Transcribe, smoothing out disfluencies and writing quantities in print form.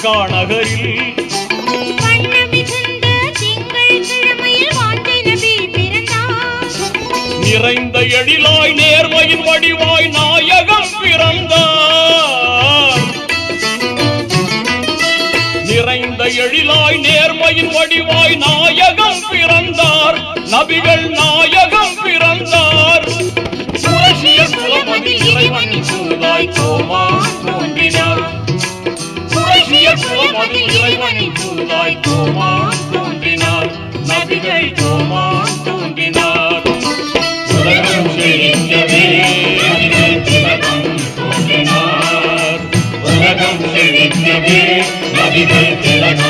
மக்கா நகரில் நிறைந்த எழிலாய் நேர்மையின் வடிவாய் நாயகம் பிறந்தார். நிறைந்த எழிலாய் நேர்மையின் வடிவாய் நாயகம் பிறந்தார். நபிகள் நாயகம் பிறந்தார். குறைஷிய குலமதில் இறைவனின் தூதாய் கோமான் தோன்றினார். குறைஷிய குலமதில் இறைவனின் தூதாய் கோமான் தோன்றினார். நபிகள் கோமான் தோன்றினார். உலகம் செழிக்கவே திலகம் தோன்றினார். உலகம் செழிக்கவே நபிகள் திலகம்